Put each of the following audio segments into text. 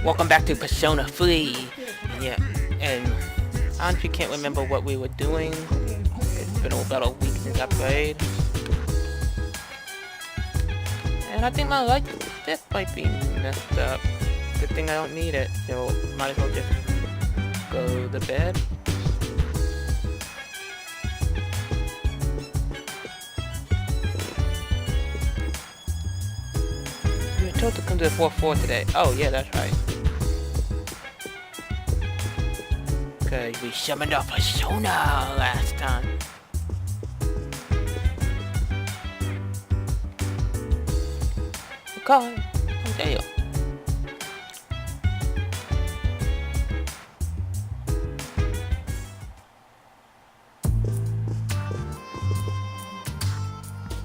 Welcome back to Persona 3. Yeah, and I honestly can't remember what we were doing. It's been about a week since I played. And I think my light this might be messed up. Good thing I don't need it, so might as well just go to bed. We were told to come to the 4th floor today. Oh yeah, that's right. Okay, we summoned our Persona last time. Okay, I'm there.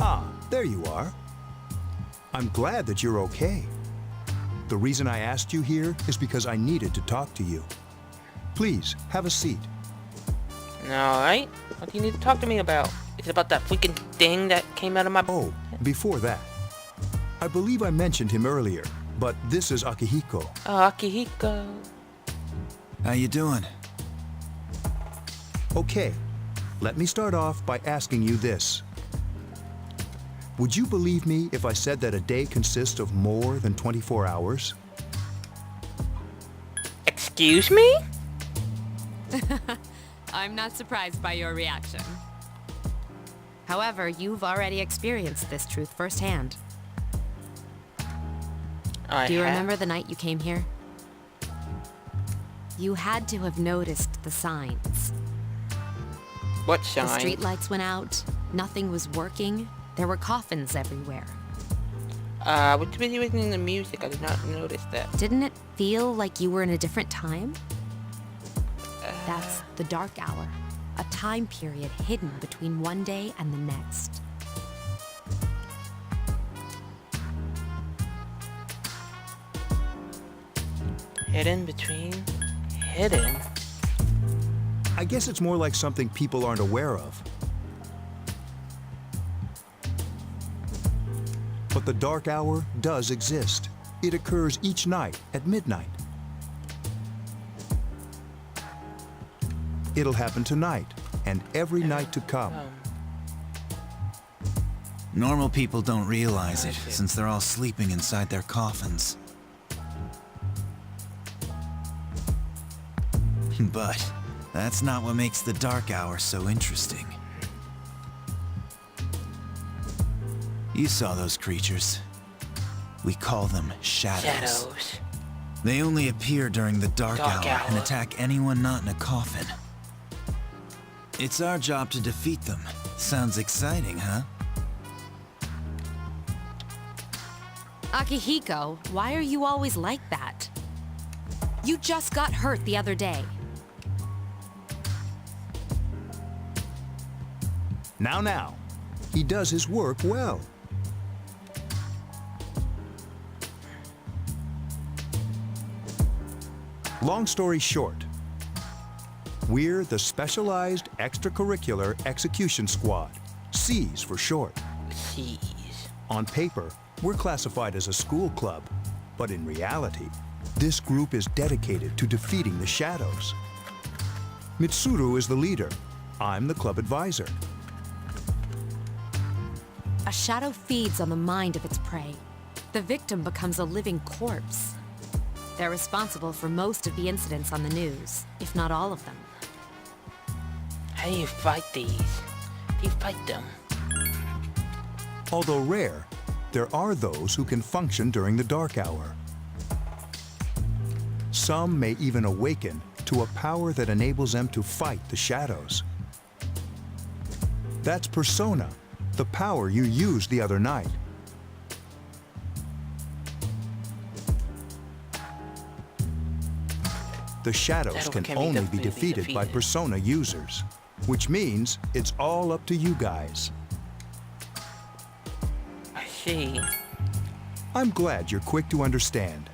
Ah, there you are. I'm glad that you're okay. The reason I asked you here is because I needed to talk to you. Please, have a seat. Alright, what do you need to talk to me about? Is it about that freaking thing that came out of my... Oh, before that, I believe I mentioned him earlier, but this is Akihiko. Oh, Akihiko. How you doing? Okay, let me start off by asking you this. Would you believe me if I said that a day consists of more than 24 hours? Excuse me? I'm not surprised by your reaction. However, you've already experienced this truth firsthand. Do you remember the night you came here? You had to have noticed the signs. What sign? The streetlights went out, nothing was working, there were coffins everywhere. Was busy listening to music. I did not notice that. Didn't it feel like you were in a different time? That's the dark hour, a time period hidden between one day and the next. Hidden between... Hidden? I guess it's more like something people aren't aware of. But the dark hour does exist. It occurs each night at midnight. It'll happen tonight and every night to come. Normal people don't realize it, since they're all sleeping inside their coffins. But that's not what makes the dark hour so interesting. You saw those creatures. We call them shadows. They only appear during the dark hour and attack anyone not in a coffin. It's our job to defeat them. Sounds exciting, huh? Akihiko, why are you always like that? You just got hurt the other day. Now. He does his work well. Long story short, we're the Specialized Extracurricular Execution Squad, SEAS for short. SEAS. On paper, we're classified as a school club, but in reality, this group is dedicated to defeating the shadows. Mitsuru is the leader. I'm the club advisor. A shadow feeds on the mind of its prey. The victim becomes a living corpse. They're responsible for most of the incidents on the news, if not all of them. How do you fight these? How do you fight them? Although rare, there are those who can function during the dark hour. Some may even awaken to a power that enables them to fight the shadows. That's Persona, the power you used the other night. The shadows can only be defeated by Persona users, which means it's all up to you guys. I see. I'm glad you're quick to understand.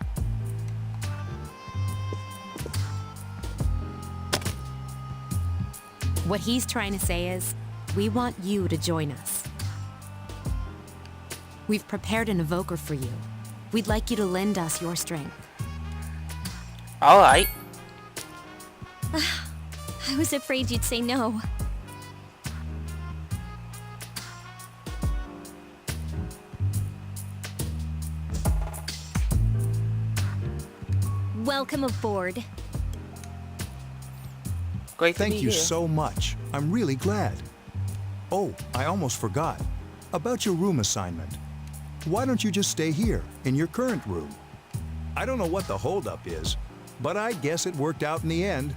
What he's trying to say is, we want you to join us. We've prepared an evoker for you. We'd like you to lend us your strength. Alright. I was afraid you'd say no. Welcome aboard. Great to Thank meet you so much. I'm really glad. Oh, I almost forgot. About your room assignment. Why don't you just stay here, in your current room? I don't know what the holdup is, but I guess it worked out in the end.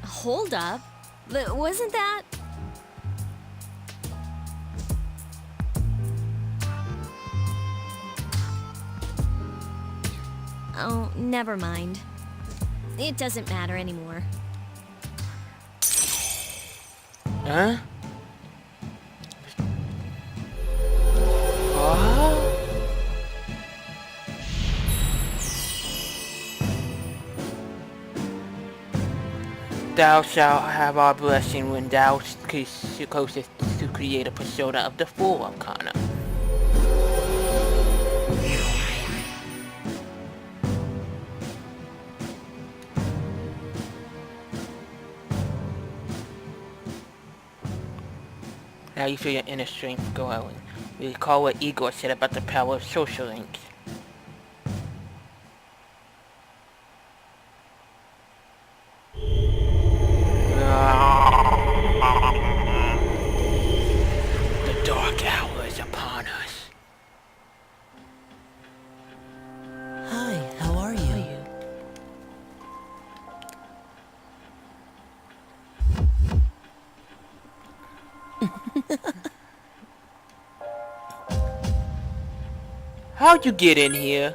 Hold up. But wasn't that... Oh, never mind. It doesn't matter anymore. Huh? What? Thou shalt have our blessing when thou closest to create a persona of the full arcana. Now you feel your inner strength growing. Recall what Igor said about the power of social links. The dark hour is upon us. Hi, how are you? How'd you get in here?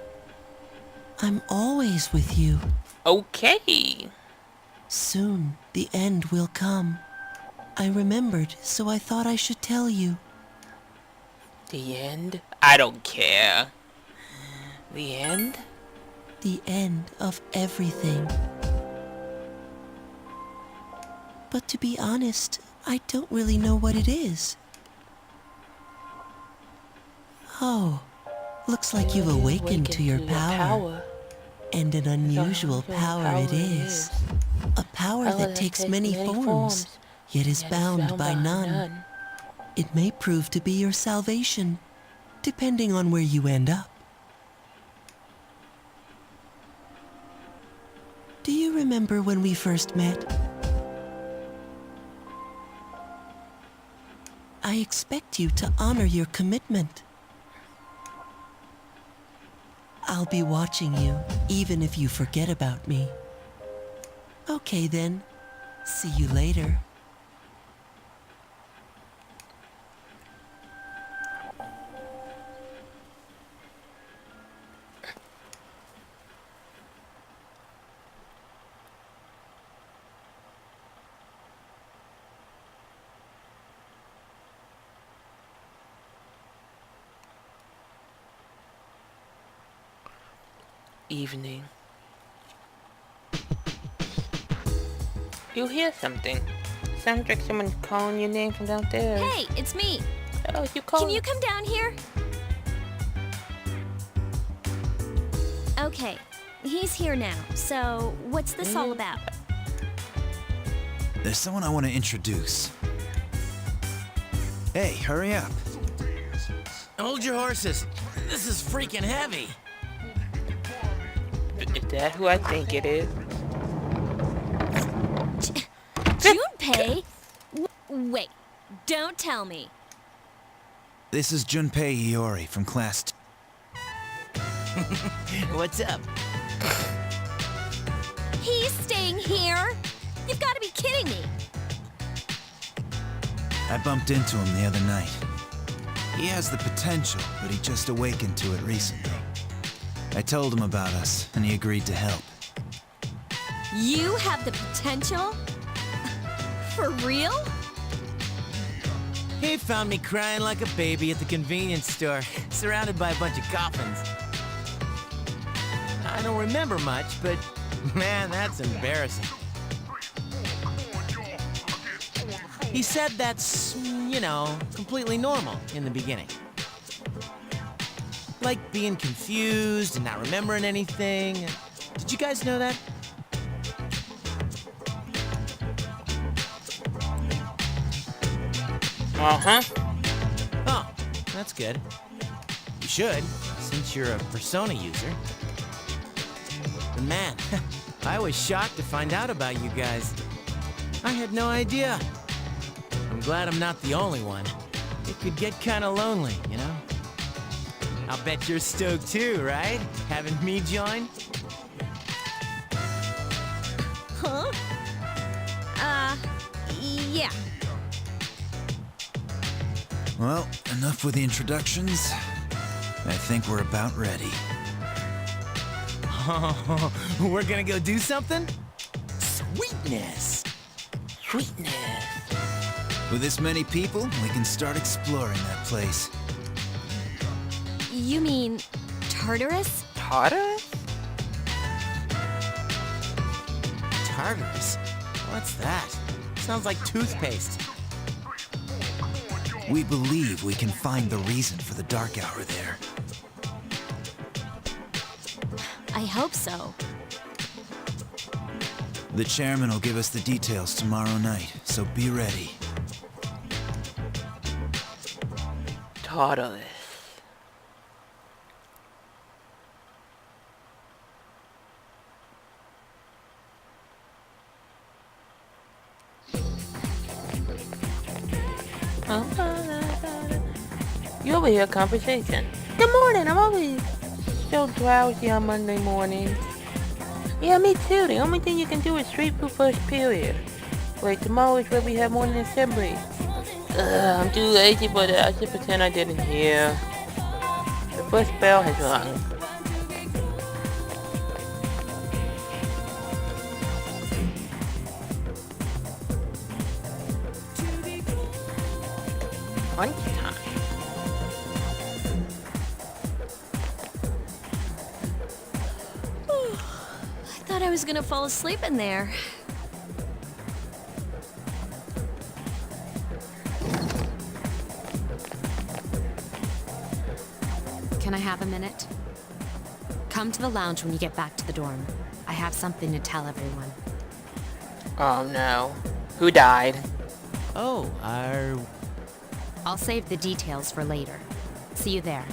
I'm always with you. Okay. Soon, the end will come. I remembered, so I thought I should tell you. The end? I don't care. The end? The end of everything. But to be honest, I don't really know what it is. Oh, looks like you've awakened to your power. And an unusual power it is. A power that takes many forms, yet is bound by none. It may prove to be your salvation, depending on where you end up. Do you remember when we first met? I expect you to honor your commitment. I'll be watching you, even if you forget about me. Okay then, see you later. Evening. You hear something. Sounds like someone's calling your name from downstairs. Hey, it's me. Oh, you calling? Can you come down here? Okay, he's here now. So, what's this all about? There's someone I want to introduce. Hey, hurry up. Hold your horses. This is freaking heavy. Is that who I think it is? Junpei? Wait, don't tell me. This is Junpei Iori from class What's up? He's staying here? You've got to be kidding me. I bumped into him the other night. He has the potential, but he just awakened to it recently. I told him about us, and he agreed to help. You have the potential? For real? He found me crying like a baby at the convenience store, surrounded by a bunch of coffins. I don't remember much, but man, that's embarrassing. He said that's, completely normal in the beginning. Like being confused and not remembering anything. Did you guys know that? Uh-huh. Oh, that's good. You should, since you're a Persona user. But man, I was shocked to find out about you guys. I had no idea. I'm glad I'm not the only one. It could get kinda lonely, you know? I'll bet you're stoked too, right? Having me join? Huh? Yeah. Well, enough with the introductions. I think we're about ready. We're gonna go do something? Sweetness! Sweetness. With this many people, we can start exploring that place. You mean Tartarus? Tartarus? Tartarus? What's that? Sounds like toothpaste. We believe we can find the reason for the dark hour there. I hope so. The chairman will give us the details tomorrow night, so be ready. Tartarus. You overhear conversation. Good morning, I'm always so drowsy on Monday morning. Yeah, me too. The only thing you can do is sleep through first period. Wait, tomorrow is where we have morning assembly. I'm too lazy for that. I should pretend I didn't hear. The first bell has rung. Lunchtime. I thought I was gonna fall asleep in there. Can I have a minute? Come to the lounge when you get back to the dorm. I have something to tell everyone. Oh no. Who died? Oh, I'll save the details for later. See you there.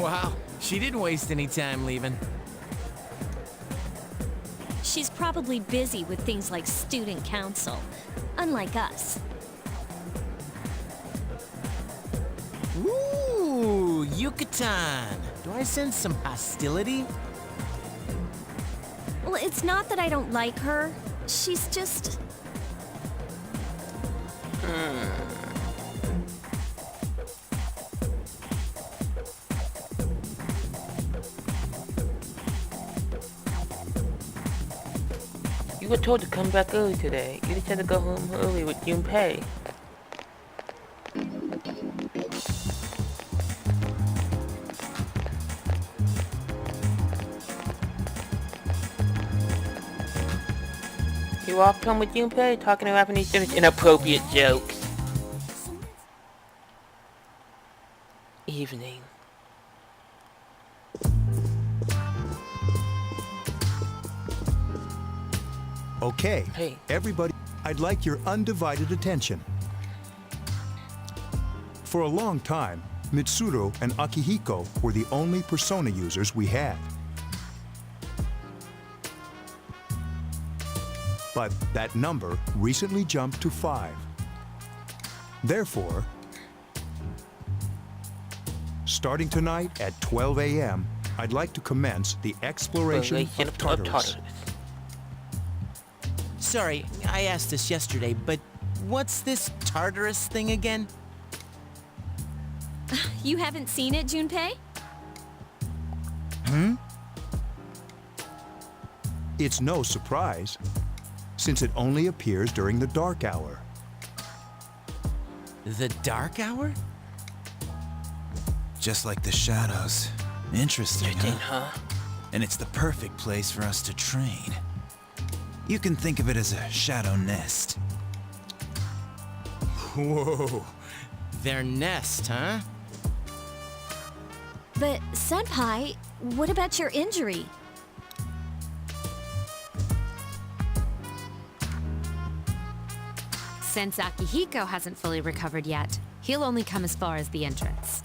wow, she didn't waste any time leaving. She's probably busy with things like student council, unlike us. Ooh, Yucatan. Do I sense some hostility? Well, it's not that I don't like her. She's just... You were told to come back early today. You just had to go home early with Junpei. You walked home with Junpei, talking and laughing at each other's inappropriate jokes. Evening. Okay, Hey. everybody, I'd like your undivided attention. For a long time, Mitsuru and Akihiko were the only Persona users we had. But that number recently jumped to 5. Therefore, starting tonight at 12 a.m., I'd like to commence the exploration of Tartarus. Sorry, I asked this yesterday, but what's this Tartarus thing again? You haven't seen it, Junpei? It's no surprise, since it only appears during the dark hour. The Dark Hour? Just like the shadows. Interesting, huh? Huh? And it's the perfect place for us to train. You can think of it as a shadow nest. Whoa. Their nest, huh? But, Senpai, what about your injury? Since Akihiko hasn't fully recovered yet, he'll only come as far as the entrance.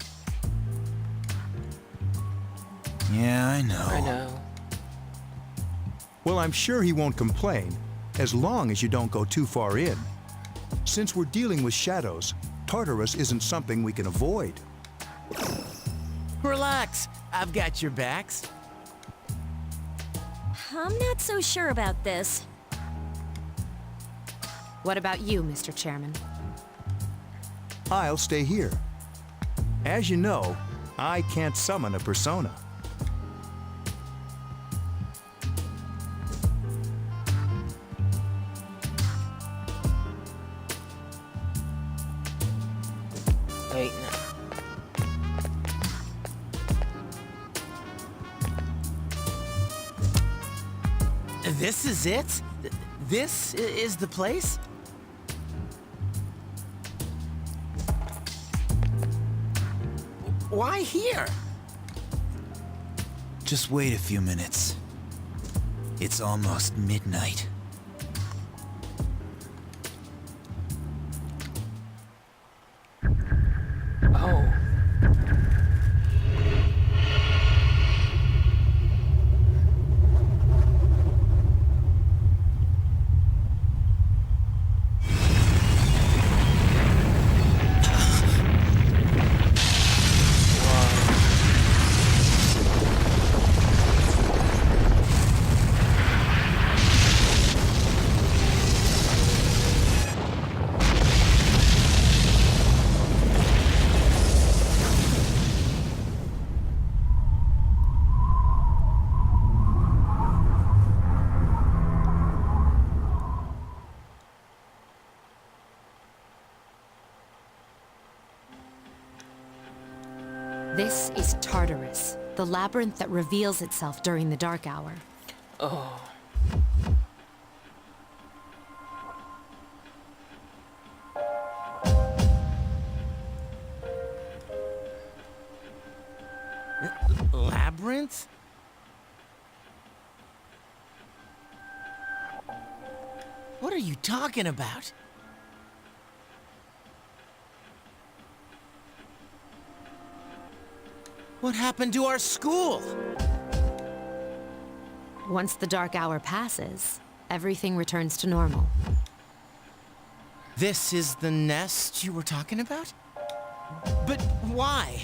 Yeah, I know. I know. Well, I'm sure he won't complain, as long as you don't go too far in. Since we're dealing with shadows, Tartarus isn't something we can avoid. Relax. I've got your backs. I'm not so sure about this. What about you, Mr. Chairman? I'll stay here. As you know, I can't summon a persona. Wait, no. This is it? This is the place? Why here? Just wait a few minutes. It's almost midnight. Oh. This is Tartarus, the labyrinth that reveals itself during the dark hour. Oh. Labyrinth? What are you talking about? What happened to our school? Once the dark hour passes, everything returns to normal. This is the nest you were talking about? But why?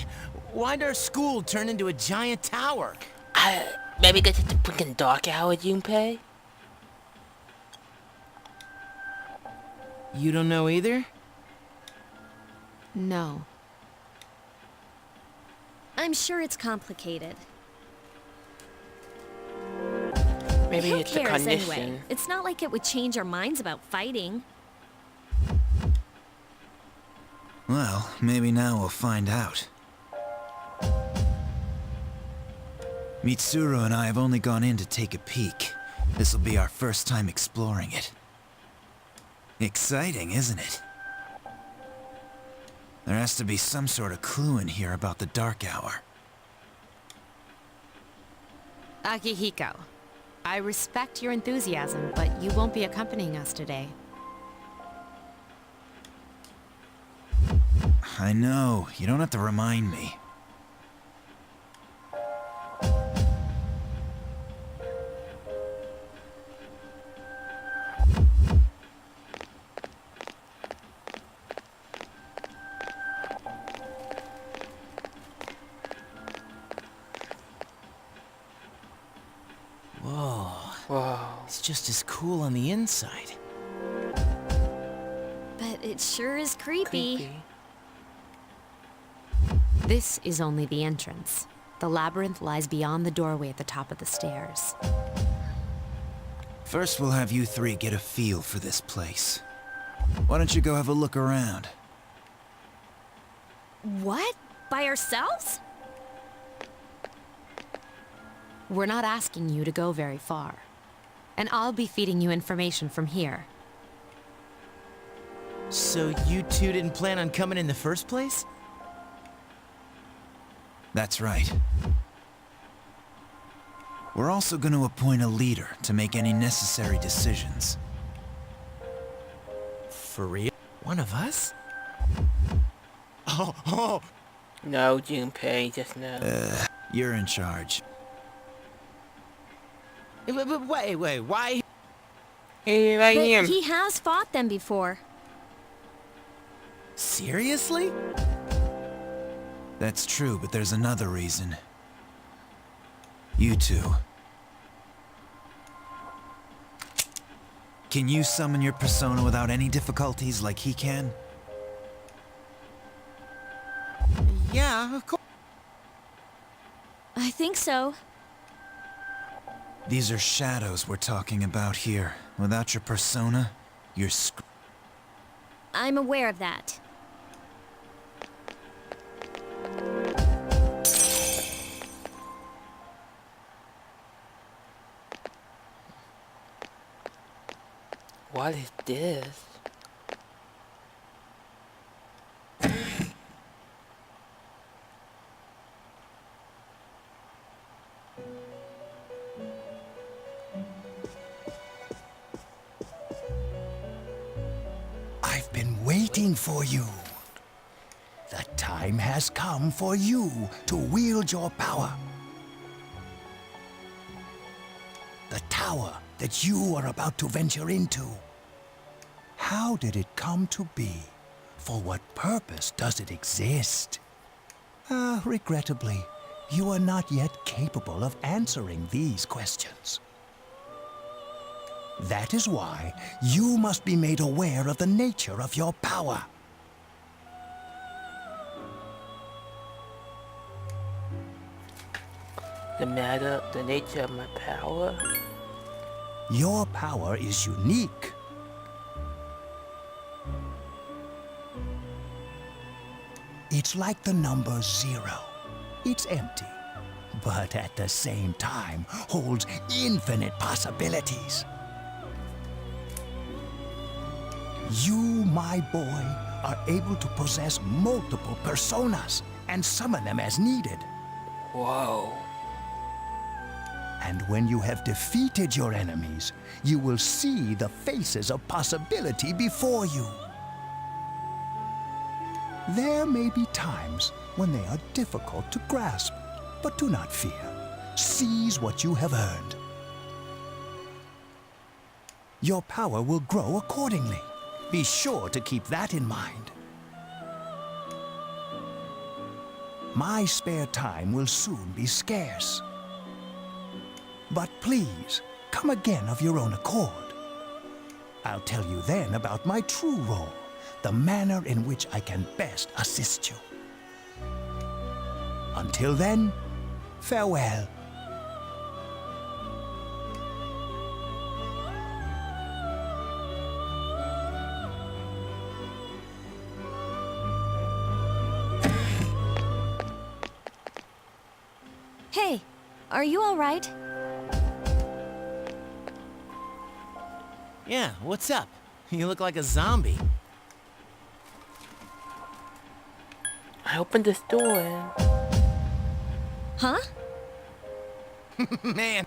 Why'd our school turn into a giant tower? Maybe because it's the freaking dark hour, Junpei? You don't know either? No. I'm sure it's complicated. Maybe Who it's a cares condition. anyway? It's not like it would change our minds about fighting. Well, maybe now we'll find out. Mitsuru and I have only gone in to take a peek. This'll be our first time exploring it. Exciting, isn't it? There has to be some sort of clue in here about the dark hour. Akihiko, I respect your enthusiasm, but you won't be accompanying us today. I know, you don't have to remind me. Whoa. Whoa. It's just as cool on the inside. But it sure is creepy. This is only the entrance. The labyrinth lies beyond the doorway at the top of the stairs. First, we'll have you three get a feel for this place. Why don't you go have a look around? What? By ourselves? We're not asking you to go very far. And I'll be feeding you information from here. So you two didn't plan on coming in the first place? That's right. We're also going to appoint a leader to make any necessary decisions. For real? One of us? Oh! No, Junpei, just no. You're in charge. Wait, why? Here I But am. he has fought them before. Seriously? That's true, but there's another reason. You two. Can you summon your persona without any difficulties like he can? Yeah, of course. I think so. These are shadows we're talking about here. Without your persona, you're I'm aware of that. What is this? I've been waiting for you. The time has come for you to wield your power. The tower that you are about to venture into. How did it come to be? For what purpose does it exist? Regrettably, you are not yet capable of answering these questions. That is why you must be made aware of the nature of your power. The nature of my power? Your power is unique. It's like the number 0. It's empty, but at the same time holds infinite possibilities. You, my boy, are able to possess multiple personas and summon them as needed. Whoa. And when you have defeated your enemies, you will see the faces of possibility before you. There may be times when they are difficult to grasp, but do not fear. Seize what you have earned. Your power will grow accordingly. Be sure to keep that in mind. My spare time will soon be scarce. But please, come again of your own accord. I'll tell you then about my true role, the manner in which I can best assist you. Until then, farewell. Hey, are you all right? Yeah, what's up? You look like a zombie. I opened this door. Huh? Man,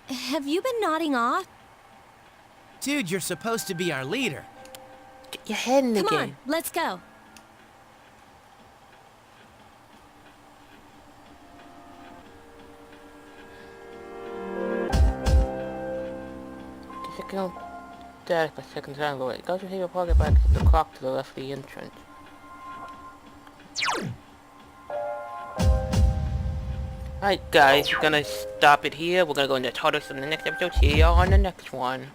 Have you been nodding off? dude, you're supposed to be our leader. Get your head in the Come game. on, let's go. Second dash by second time away. Go to your pocket back to the clock to the left of the entrance. Alright guys, we're gonna stop it here. We're gonna go into TARDIS in the next episode. See y'all on the next one.